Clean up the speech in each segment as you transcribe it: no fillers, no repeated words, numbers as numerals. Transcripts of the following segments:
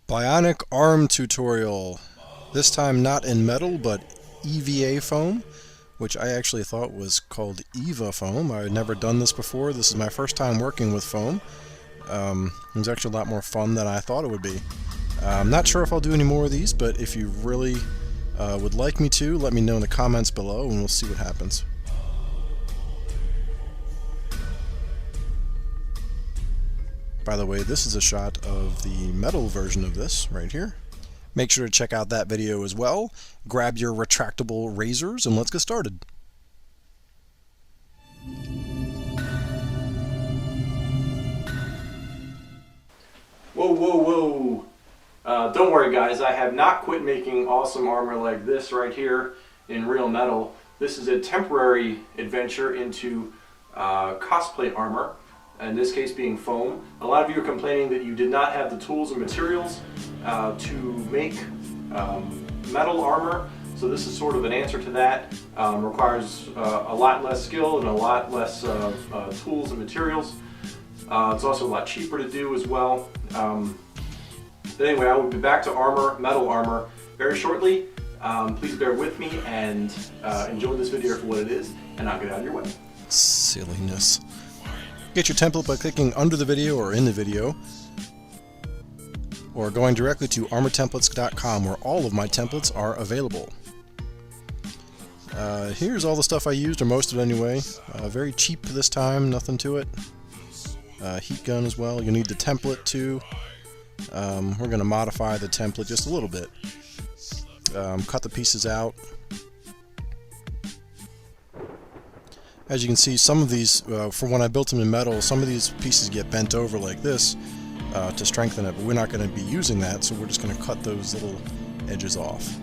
Bionic Arm tutorial. This time not in metal, but EVA Foam, which I actually thought was called EVA Foam. I had never done this before. This is my first time working with foam. It was actually a lot more fun than I thought it would be. I'm not sure if I'll do any more of these, but if you really would like me to, let me know in the comments below and we'll see what happens. By the way, this is a shot of the metal version of this right here. Make sure to check out that video as well. Grab your retractable razors and let's get started. Whoa, whoa, whoa. Don't worry guys, I have not quit making awesome armor like this right here in real metal. This is a temporary adventure into cosplay armor, in this case being foam. A lot of you are complaining that you did not have the tools and materials to make metal armor, so this is sort of an answer to that. Requires a lot less skill and a lot less tools and materials. It's also a lot cheaper to do as well. But anyway, I will be back to armor, metal armor, very shortly. Please bear with me and enjoy this video for what it is, and I'll get out of your way. Silliness. Get your template by clicking under the video or in the video, or going directly to armortemplates.com where all of my templates are available. Here's all the stuff I used, or most of it anyway. Very cheap this time, nothing to it. Heat gun as well. You'll need the template too. We're going to modify the template just a little bit. Cut the pieces out. As you can see, some of these, for when I built them in metal, some of these pieces get bent over like this to strengthen it, but we're not going to be using that, so we're just going to cut those little edges off.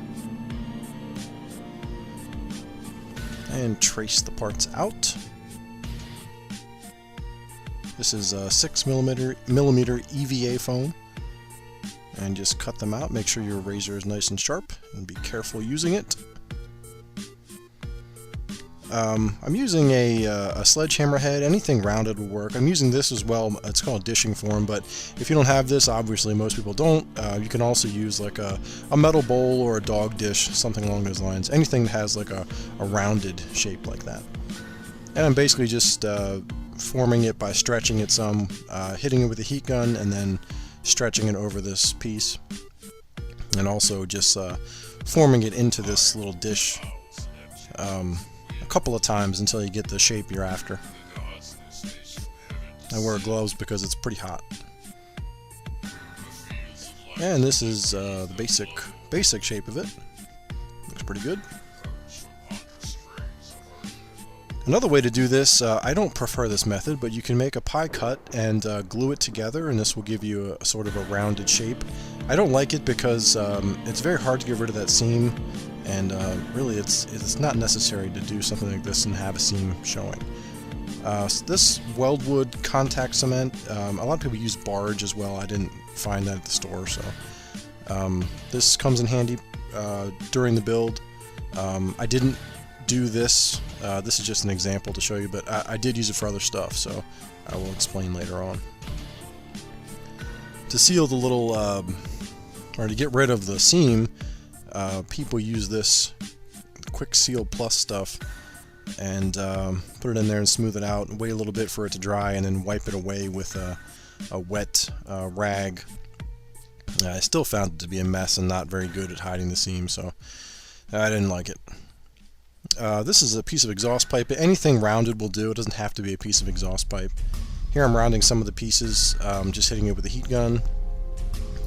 And trace the parts out. This is 6mm EVA foam, and just cut them out. Make sure your razor is nice and sharp, and be careful using it. I'm using a sledgehammer head. Anything rounded will work. I'm using this as well. It's called dishing form, but if you don't have this, obviously most people don't, you can also use like a metal bowl or a dog dish, something along those lines. Anything that has like a rounded shape like that. And I'm basically just forming it by stretching it some, hitting it with a heat gun, and then stretching it over this piece, and also just forming it into this little dish a couple of times until you get the shape you're after. I wear gloves because it's pretty hot. And this is the basic shape of it. Looks pretty good. Another way to do this, I don't prefer this method, but you can make a pie cut and glue it together, and this will give you a sort of a rounded shape. I don't like it because it's very hard to get rid of that seam, and really it's not necessary to do something like this and have a seam showing. This weldwood contact cement, a lot of people use barge as well. I didn't find that at the store, so this comes in handy during the build. I didn't do this. This is just an example to show you, but I did use it for other stuff, so I will explain later on. To seal the little, or to get rid of the seam, people use this Quick Seal Plus stuff and put it in there and smooth it out and wait a little bit for it to dry and then wipe it away with a wet rag. I still found it to be a mess and not very good at hiding the seam, so I didn't like it. This is a piece of exhaust pipe. Anything rounded will do. It doesn't have to be a piece of exhaust pipe. Here I'm rounding some of the pieces, just hitting it with a heat gun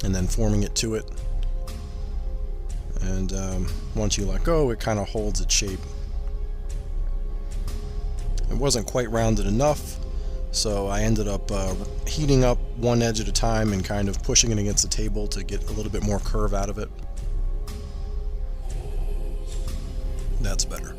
and then forming it to it. And once you let go, it kind of holds its shape. It wasn't quite rounded enough, so I ended up heating up one edge at a time and kind of pushing it against the table to get a little bit more curve out of it. That's better.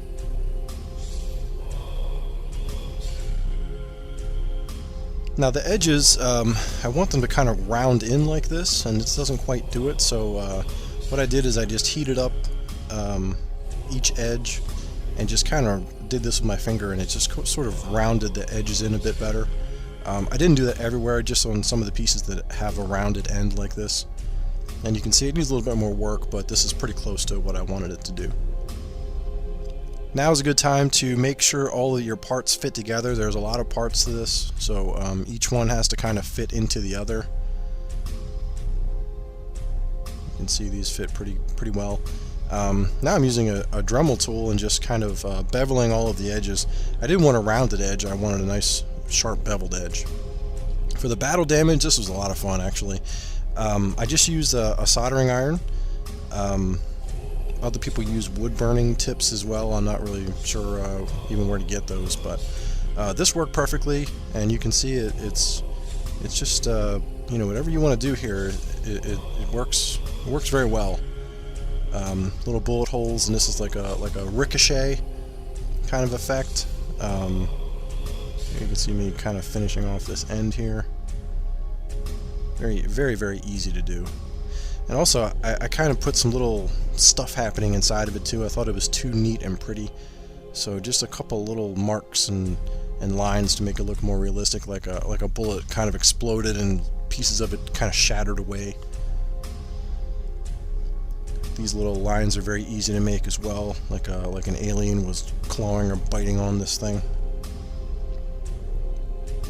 Now the edges, I want them to kind of round in like this, and this doesn't quite do it, so what I did is I just heated up each edge and just kind of did this with my finger, and it just sort of rounded the edges in a bit better. I didn't do that everywhere, just on some of the pieces that have a rounded end like this. And you can see it needs a little bit more work, but this is pretty close to what I wanted it to do. Now is a good time to make sure all of your parts fit together. There's a lot of parts to this, so each one has to kind of fit into the other. You can see these fit pretty well. Now I'm using a Dremel tool and just kind of beveling all of the edges. I didn't want a rounded edge, I wanted a nice sharp beveled edge. For the battle damage, this was a lot of fun actually. I just used a soldering iron. Other people use wood burning tips as well. I'm not really sure even where to get those, but this worked perfectly, and you can see it's just you know, whatever you want to do here, it works very well. Little bullet holes, and this is like a ricochet kind of effect. You can see me kind of finishing off this end here. Very easy to do. And also, I kind of put some little stuff happening inside of it too. I thought it was too neat and pretty. So just a couple little marks and lines to make it look more realistic, like a bullet kind of exploded and pieces of it kind of shattered away. These little lines are very easy to make as well, like an alien was clawing or biting on this thing.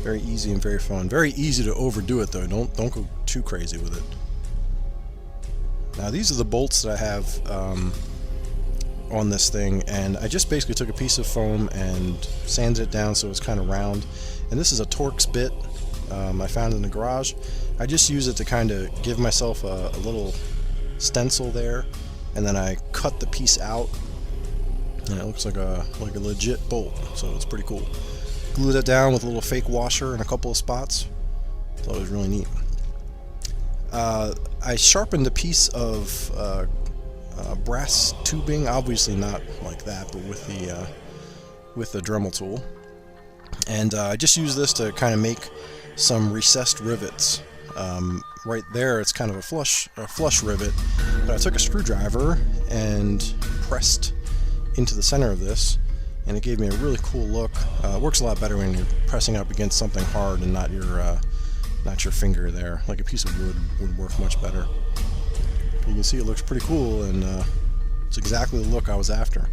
Very easy and very fun. Very easy to overdo it though. Don't go too crazy with it. Now these are the bolts that I have on this thing, and I just basically took a piece of foam and sanded it down so it's kind of round. And this is a Torx Bit I found in the garage. I just use it to kind of give myself a little stencil there, and then I cut the piece out, and it looks like a legit bolt, so it's pretty cool. Glued it down with a little fake washer in a couple of spots. Thought it was really neat. I sharpened a piece of brass tubing, obviously not like that, but with the Dremel tool, and I just used this to kind of make some recessed rivets. Right there, it's kind of a flush rivet, but I took a screwdriver and pressed into the center of this, and it gave me a really cool look. It works a lot better when you're pressing up against something hard and not your finger there. Like a piece of wood would work much better. You can see it looks pretty cool, and it's exactly the look I was after.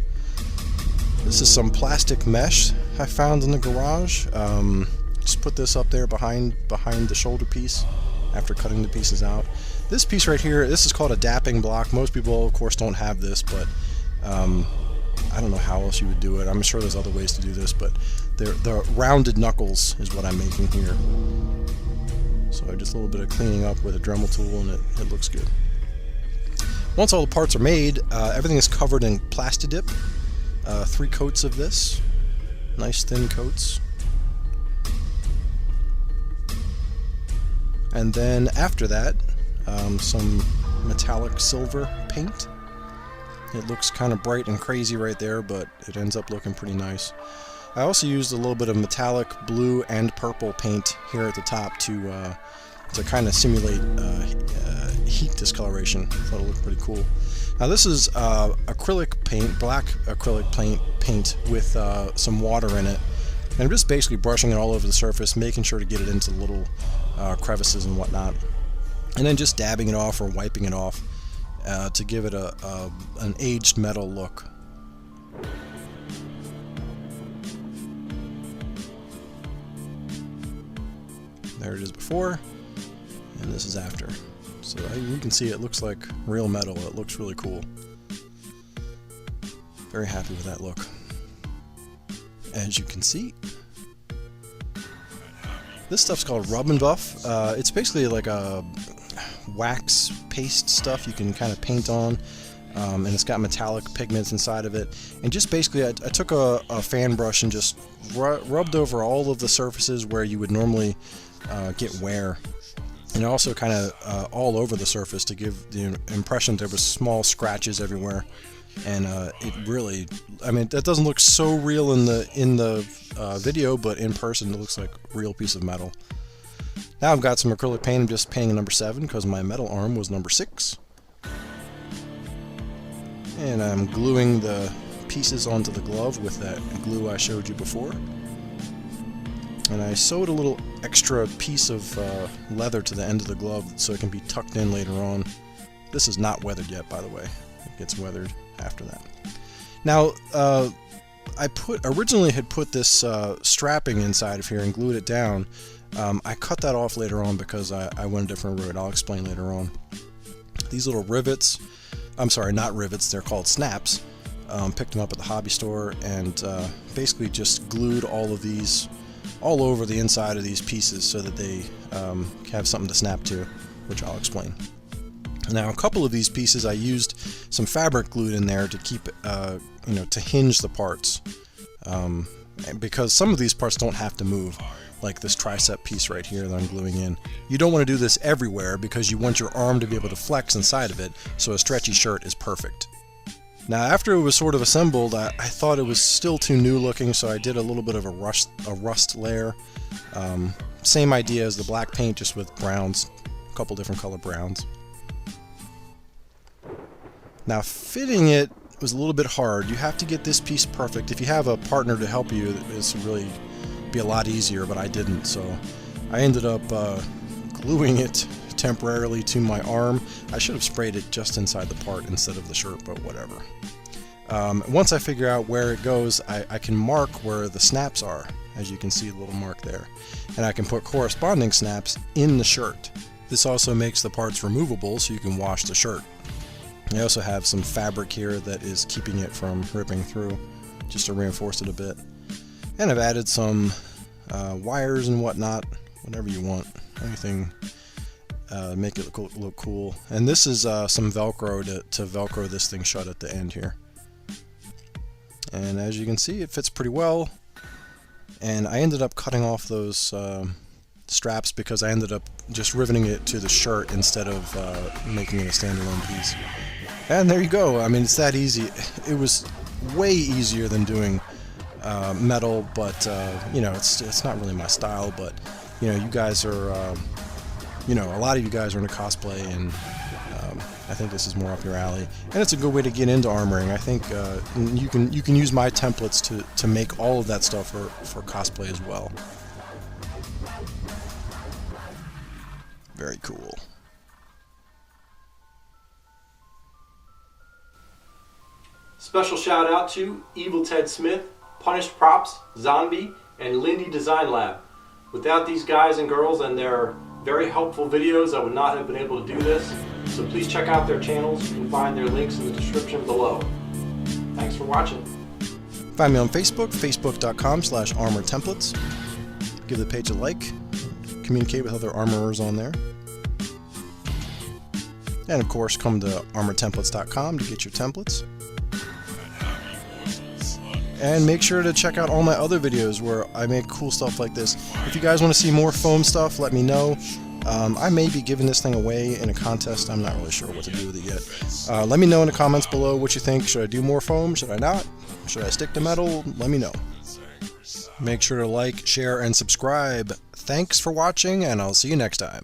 This is some plastic mesh I found in the garage. Just put this up there behind the shoulder piece after cutting the pieces out. This piece right here, this is called a dapping block. Most people, of course, don't have this, but I don't know how else you would do it. I'm sure there's other ways to do this, but the rounded knuckles is what I'm making here. So just a little bit of cleaning up with a Dremel tool, and it looks good. Once all the parts are made, everything is covered in Plasti Dip. 3 coats of this, nice thin coats. And then after that, some metallic silver paint. It looks kind of bright and crazy right there, but it ends up looking pretty nice. I also used a little bit of metallic blue and purple paint here at the top to kind of simulate heat discoloration. I thought it looked pretty cool. Now this is acrylic paint, black acrylic paint with some water in it. And I'm just basically brushing it all over the surface, making sure to get it into little crevices and whatnot. And then just dabbing it off or wiping it off to give it an aged metal look. There it is before, and this is after. So you can see it looks like real metal. It looks really cool. Very happy with that look. As you can see, this stuff's called Rub and Buff. It's basically like a wax paste stuff you can kind of paint on, and it's got metallic pigments inside of it. And just basically, I took a fan brush and just rubbed over all of the surfaces where you would normally get wear, and also kind of all over the surface to give the impression there was small scratches everywhere. And it really, I mean, that doesn't look so real in the video, but in person it looks like a real piece of metal. Now I've got some acrylic paint. I'm just painting a number 7 because my metal arm was number 6. And I'm gluing the pieces onto the glove with that glue I showed you before. And I sewed a little extra piece of leather to the end of the glove so it can be tucked in later on This is not weathered yet, by the way. It gets weathered after that. Now, I originally had put this strapping inside of here and glued it down. I cut that off later on because I went a different route. I'll explain later on. These little rivets, I'm sorry, not rivets, they're called snaps. Picked them up at the hobby store and basically just glued all of these all over the inside of these pieces so that they have something to snap to, which I'll explain. Now, a couple of these pieces I used some fabric glued in there to keep, to hinge the parts, because some of these parts don't have to move, like this tricep piece right here that I'm gluing in. You don't want to do this everywhere because you want your arm to be able to flex inside of it, so a stretchy shirt is perfect. Now, after it was sort of assembled, I thought it was still too new looking, so I did a little bit of a rust layer. Same idea as the black paint, just with browns, a couple different color browns. Now, fitting it was a little bit hard. You have to get this piece perfect. If you have a partner to help you, this would really be a lot easier, but I didn't, so I ended up gluing it temporarily to my arm. I should have sprayed it just inside the part instead of the shirt, but whatever. Once I figure out where it goes, I can mark where the snaps are, as you can see, a little mark there, and I can put corresponding snaps in the shirt. This also makes the parts removable so you can wash the shirt. I also have some fabric here that is keeping it from ripping through, just to reinforce it a bit. And I've added some wires and whatnot, whatever you want, anything make it look cool. And this is some Velcro to Velcro this thing shut at the end here. And as you can see, it fits pretty well. And I ended up cutting off those straps because I ended up just riveting it to the shirt instead of making it a standalone piece. And there you go. I mean, it's that easy. It was way easier than doing metal, but it's not really my style. But you guys are, a lot of you guys are into cosplay, and I think this is more up your alley. And it's a good way to get into armoring. I think you can use my templates to make all of that stuff for cosplay as well. Very cool. Special shout out to Evil Ted Smith, Punished Props, Zombie, and Lindy Design Lab. Without these guys and girls and their very helpful videos, I would not have been able to do this. So please check out their channels. You can find their links in the description below. Thanks for watching. Find me on Facebook, facebook.com/armortemplates. Give the page a like. Communicate with other armorers on there. And of course, come to armortemplates.com to get your templates. And make sure to check out all my other videos where I make cool stuff like this. If you guys want to see more foam stuff, let me know. I may be giving this thing away in a contest. I'm not really sure what to do with it yet. Let me know in the comments below what you think. Should I do more foam? Should I not? Should I stick to metal? Let me know. Make sure to like, share, and subscribe. Thanks for watching, and I'll see you next time.